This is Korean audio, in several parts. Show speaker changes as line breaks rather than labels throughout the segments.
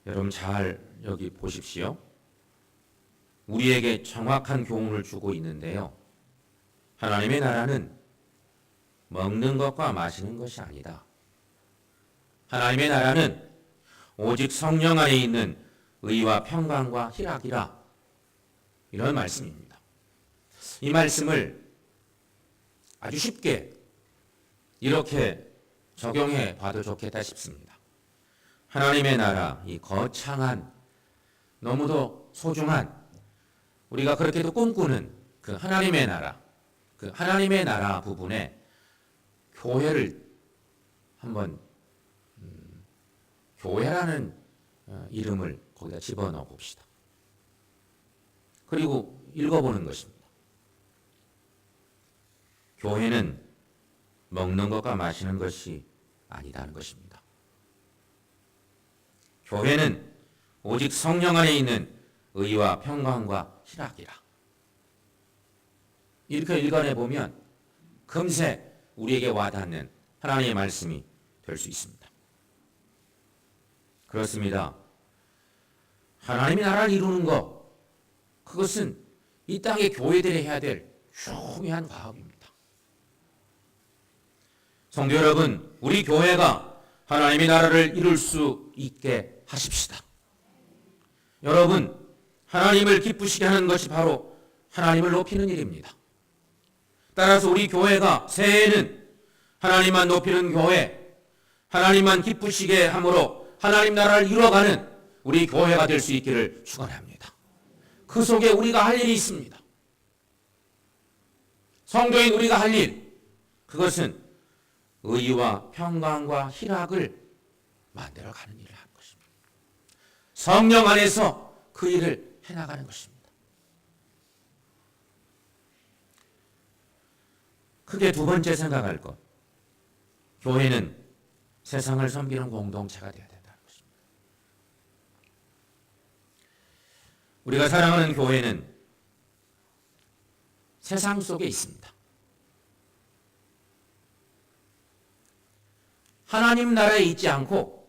여러분 잘 여기 보십시오. 우리에게 정확한 교훈을 주고 있는데요. 하나님의 나라는 먹는 것과 마시는 것이 아니다. 하나님의 나라는 오직 성령 안에 있는 의와 평강과 희락이라. 이런 말씀입니다. 이 말씀을 아주 쉽게 이렇게 적용해 봐도 좋겠다 싶습니다. 하나님의 나라, 이 거창한, 너무도 소중한, 우리가 그렇게도 꿈꾸는 그 하나님의 나라, 그 하나님의 나라 부분에 교회를 한번 교회라는 이름을 거기다 집어넣어 봅시다. 그리고 읽어보는 것입니다. 교회는 먹는 것과 마시는 것이 아니다는 것입니다. 교회는 오직 성령 안에 있는 의와 평강과 희락이라. 이렇게 읽어내 보면 금세 우리에게 와닿는 하나님의 말씀이 될 수 있습니다. 그렇습니다. 하나님의 나라를 이루는 것, 그것은 이 땅의 교회들이 해야 될 중요한 과업입니다. 성도 여러분, 우리 교회가 하나님의 나라를 이룰 수 있게 하십시다. 여러분, 하나님을 기쁘시게 하는 것이 바로 하나님을 높이는 일입니다. 따라서 우리 교회가 새해에는 하나님만 높이는 교회, 하나님만 기쁘시게 함으로 하나님 나라를 이루어가는 우리 교회가 될 수 있기를 축원합니다. 그 속에 우리가 할 일이 있습니다. 성도인 우리가 할 일, 그것은 의와 평강과 희락을 만들어가는 일을 하는 것입니다. 성령 안에서 그 일을 해나가는 것입니다. 크게 두 번째 생각할 것, 교회는 세상을 섬기는 공동체가 되어야 된다는 것입니다. 우리가 사랑하는 교회는 세상 속에 있습니다. 하나님 나라에 있지 않고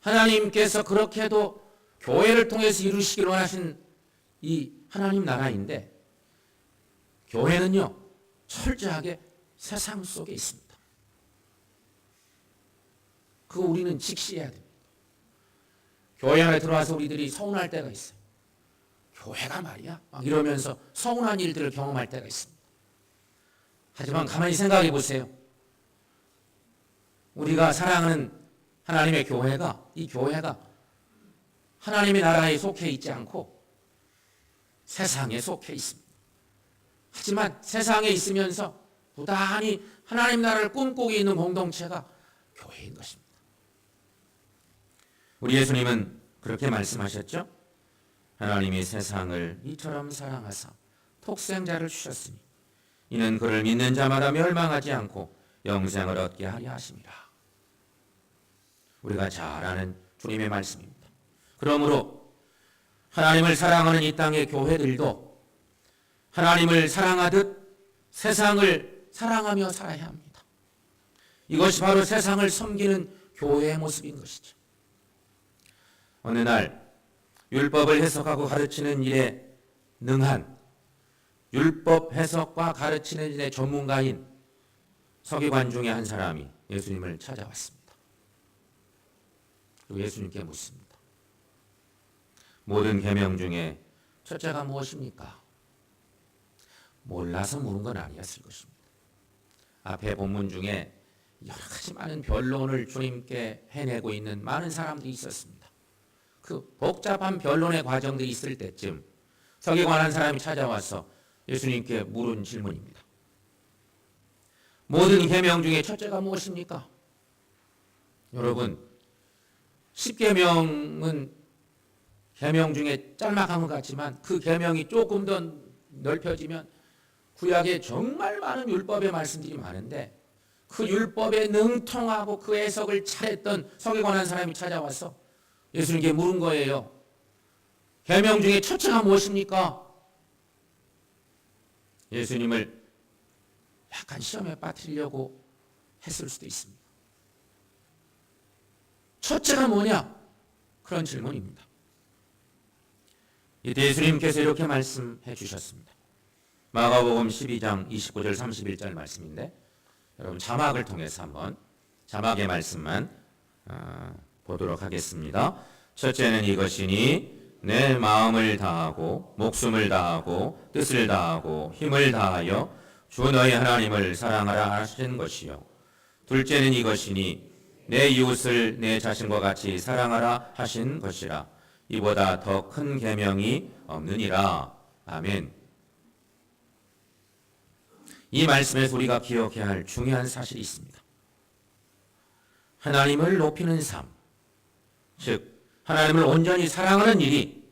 하나님께서 그렇게도 교회를 통해서 이루시기로 하신 이 하나님 나라인데, 교회는요 철저하게 세상 속에 있습니다. 그거 우리는 직시해야 됩니다. 교회 안에 들어와서 우리들이 서운할 때가 있어요. 교회가 말이야 막 이러면서 서운한 일들을 경험할 때가 있습니다. 하지만 가만히 생각해 보세요. 우리가 사랑하는 하나님의 교회가, 이 교회가 하나님의 나라에 속해 있지 않고 세상에 속해 있습니다. 하지만 세상에 있으면서 부단히 하나님 나라를 꿈꾸고 있는 공동체가 교회인 것입니다. 우리 예수님은 그렇게 말씀하셨죠. 하나님이 세상을 이처럼 사랑하사 독생자를 주셨으니 이는 그를 믿는 자마다 멸망하지 않고 영생을 얻게 하려 하심이라. 우리가 잘 아는 주님의 말씀입니다. 그러므로 하나님을 사랑하는 이 땅의 교회들도 하나님을 사랑하듯 세상을 사랑하며 살아야 합니다. 이것이 바로 세상을 섬기는 교회의 모습인 것이죠. 어느 날 율법을 해석하고 가르치는 일에 능한 율법 해석과 가르치는 일의 전문가인 서기관 중에 한 사람이 예수님을 찾아왔습니다. 그리고 예수님께 묻습니다. 모든 계명 중에 첫째가 무엇입니까? 몰라서 물은 건 아니었을 것입니다. 앞에 본문 중에 여러 가지 많은 변론을 주님께 해내고 있는 많은 사람들이 있었습니다. 그 복잡한 변론의 과정들이 있을 때쯤 서기관 한 사람이 찾아와서 예수님께 물은 질문입니다. 모든 계명 중에 첫째가 무엇입니까? 여러분, 10계명은 계명 중에 짤막한 것 같지만 그 계명이 조금 더 넓혀지면 구약에 정말 많은 율법의 말씀들이 많은데, 그 율법에 능통하고 그 해석을 잘했던 서기관 한 사람이 찾아와서 예수님께 물은 거예요. 계명 중에 첫째가 무엇입니까? 예수님을 약간 시험에 빠뜨리려고 했을 수도 있습니다. 첫째가 뭐냐? 그런 질문입니다. 이때 예수님께서 이렇게 말씀해 주셨습니다. 마가복음 12장 29절 31절 말씀인데 여러분 자막을 통해서 한번 자막의 말씀만 보도록 하겠습니다. 첫째는 이것이니 내 마음을 다하고 목숨을 다하고 뜻을 다하고 힘을 다하여 주 너희 하나님을 사랑하라 하신 것이요. 둘째는 이것이니 내 이웃을 내 자신과 같이 사랑하라 하신 것이라. 이보다 더 큰 계명이 없느니라. 아멘. 이 말씀에서 우리가 기억해야 할 중요한 사실이 있습니다. 하나님을 높이는 삶, 즉 하나님을 온전히 사랑하는 일이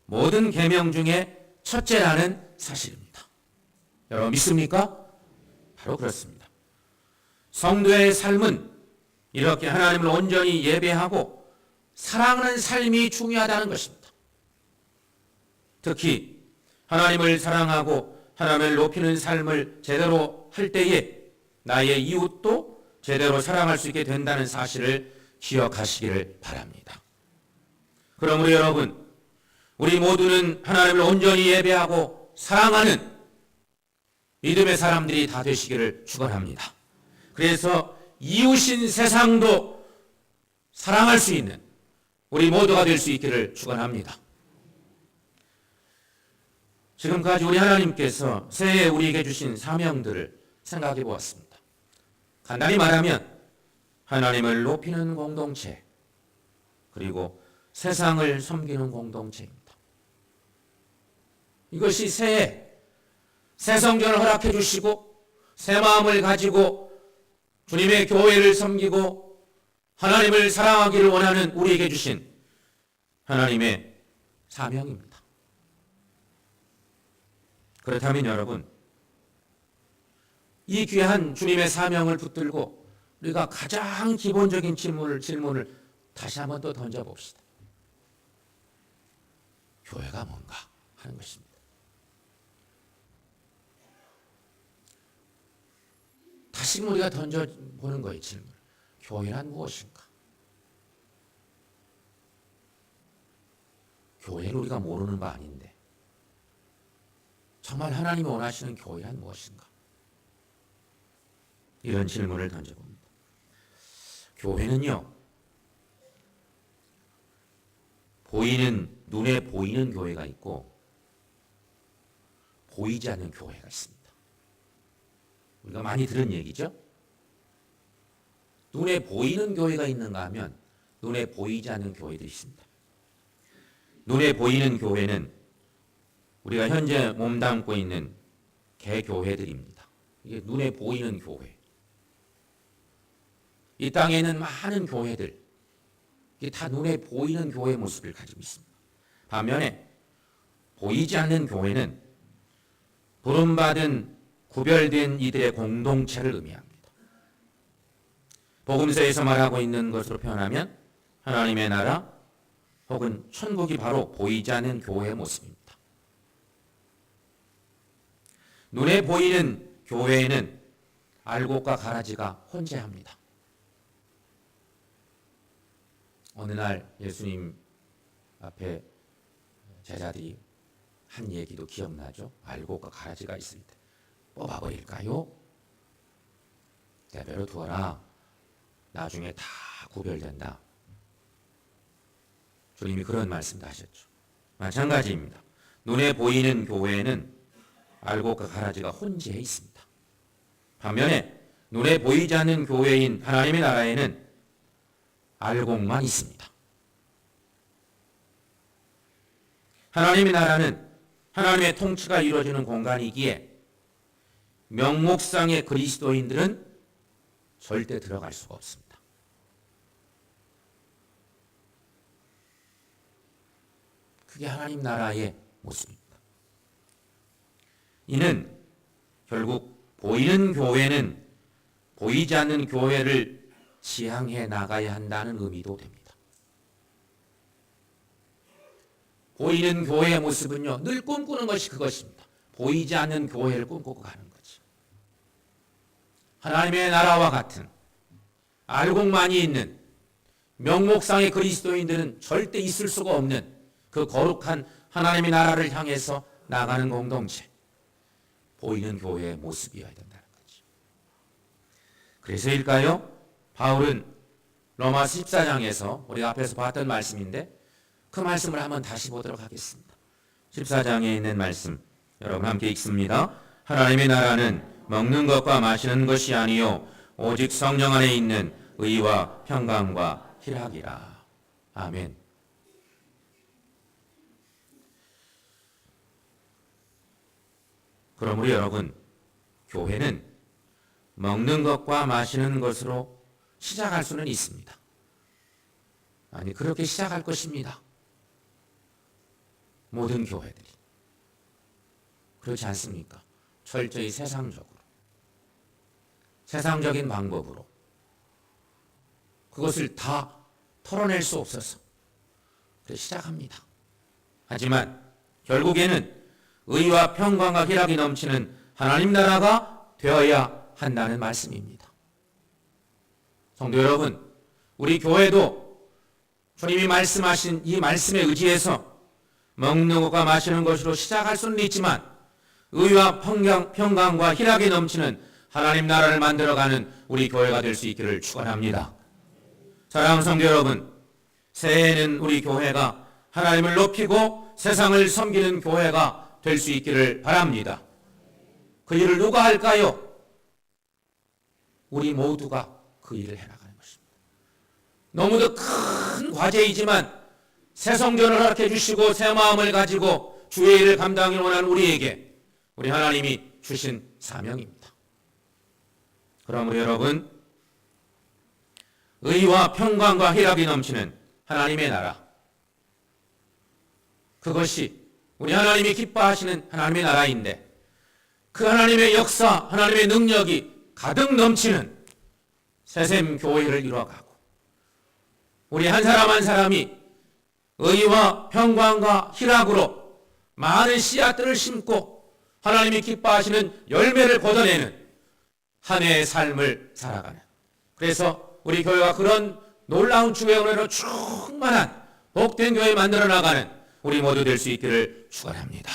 모든 계명 중에 첫째라는 사실입니다. 여러분 믿습니까? 바로 그렇습니다. 성도의 삶은 이렇게 하나님을 온전히 예배하고 사랑하는 삶이 중요하다는 것입니다. 특히 하나님을 사랑하고 하나님을 높이는 삶을 제대로 할 때에 나의 이웃도 제대로 사랑할 수 있게 된다는 사실을 기억하시기를 바랍니다. 그러므로 여러분, 우리 모두는 하나님을 온전히 예배하고 사랑하는 믿음의 사람들이 다 되시기를 축원합니다. 그래서 이웃인 세상도 사랑할 수 있는 우리 모두가 될 수 있기를 축원합니다. 지금까지 우리 하나님께서 새해 우리에게 주신 사명들을 생각해 보았습니다. 간단히 말하면 하나님을 높이는 공동체, 그리고 세상을 섬기는 공동체입니다. 이것이 새해 새 성전을 허락해 주시고 새 마음을 가지고 주님의 교회를 섬기고 하나님을 사랑하기를 원하는 우리에게 주신 하나님의 사명입니다. 그렇다면 여러분, 이 귀한 주님의 사명을 붙들고 우리가 가장 기본적인 질문을 다시 한번 또 던져봅시다. 교회가 뭔가 하는 것입니다. 다시 우리가 던져보는 거예요, 질문. 교회란 무엇인가? 교회를 우리가 모르는 거 아닌데 정말 하나님이 원하시는 교회란 무엇인가? 이런 질문을 던져봅니다. 교회는요, 눈에 보이는 교회가 있고 보이지 않는 교회가 있습니다. 우리가 많이 들은 얘기죠? 눈에 보이는 교회가 있는가 하면 눈에 보이지 않는 교회도 있습니다. 눈에 보이는 교회는 우리가 현재 몸담고 있는 개교회들입니다. 이게 눈에 보이는 교회. 이 땅에 있는 많은 교회들, 이게 다 눈에 보이는 교회 모습을 가지고 있습니다. 반면에 보이지 않는 교회는 부름받은 구별된 이들의 공동체를 의미합니다. 복음서에서 말하고 있는 것으로 표현하면 하나님의 나라 혹은 천국이 바로 보이지 않는 교회의 모습입니다. 눈에 보이는 교회에는 알곡과 가라지가 혼재합니다. 어느 날 예수님 앞에 제자들이 한 얘기도 기억나죠? 알곡과 가라지가 있을 때 뽑아버릴까요? 내버려 두어라. 나중에 다 구별된다. 주님이 그런 말씀도 하셨죠. 마찬가지입니다. 눈에 보이는 교회에는 알곡과 가라지가 혼재해 있습니다. 반면에 눈에 보이지 않는 교회인 하나님의 나라에는 알곡만 있습니다. 하나님의 나라는 하나님의 통치가 이루어지는 공간이기에 명목상의 그리스도인들은 절대 들어갈 수가 없습니다. 그게 하나님 나라의 모습입니다. 이는 결국 보이는 교회는 보이지 않는 교회를 지향해 나가야 한다는 의미도 됩니다. 보이는 교회의 모습은요, 늘 꿈꾸는 것이 그것입니다. 보이지 않는 교회를 꿈꾸고 가는 거지. 하나님의 나라와 같은 알곡만이 있는 명목상의 그리스도인들은 절대 있을 수가 없는 그 거룩한 하나님의 나라를 향해서 나가는 공동체, 보이는 교회의 모습이어야 된다는 거죠. 그래서일까요? 바울은 로마서 14장에서 우리가 앞에서 봤던 말씀인데 그 말씀을 한번 다시 보도록 하겠습니다. 14장에 있는 말씀 여러분 함께 읽습니다. 하나님의 나라는 먹는 것과 마시는 것이 아니요 오직 성령 안에 있는 의와 평강과 희락이라. 아멘. 그러므로 여러분, 교회는 먹는 것과 마시는 것으로 시작할 수는 있습니다. 아니, 그렇게 시작할 것입니다. 모든 교회들이. 그렇지 않습니까? 철저히 세상적으로. 세상적인 방법으로. 그것을 다 털어낼 수 없어서 시작합니다. 하지만 결국에는 의와 평강과 희락이 넘치는 하나님 나라가 되어야 한다는 말씀입니다. 성도 여러분, 우리 교회도 주님이 말씀하신 이 말씀에 의지해서 먹는 것과 마시는 것으로 시작할 수는 있지만 의와 평강과 희락이 넘치는 하나님 나라를 만들어가는 우리 교회가 될 수 있기를 축원합니다. 사랑하는 성도 여러분, 새해에는 우리 교회가 하나님을 높이고 세상을 섬기는 교회가 될 수 있기를 바랍니다. 그 일을 누가 할까요? 우리 모두가 그 일을 해나가는 것입니다. 너무도 큰 과제이지만 새 성전을 허락해 주시고 새 마음을 가지고 주의 일을 감당하기 원하는 우리에게 우리 하나님이 주신 사명입니다. 그러므로 여러분, 의와 평강과 희락이 넘치는 하나님의 나라, 그것이 우리 하나님이 기뻐하시는 하나님의 나라인데 그 하나님의 역사, 하나님의 능력이 가득 넘치는 새샘 교회를 이뤄가고 우리 한 사람 한 사람이 의와 평강과 희락으로 많은 씨앗들을 심고 하나님이 기뻐하시는 열매를 거둬내는 한 해의 삶을 살아가는, 그래서 우리 교회가 그런 놀라운 주의 은혜로 충만한 복된 교회 만들어 나가는 우리 모두 될 수 있기를 축원합니다.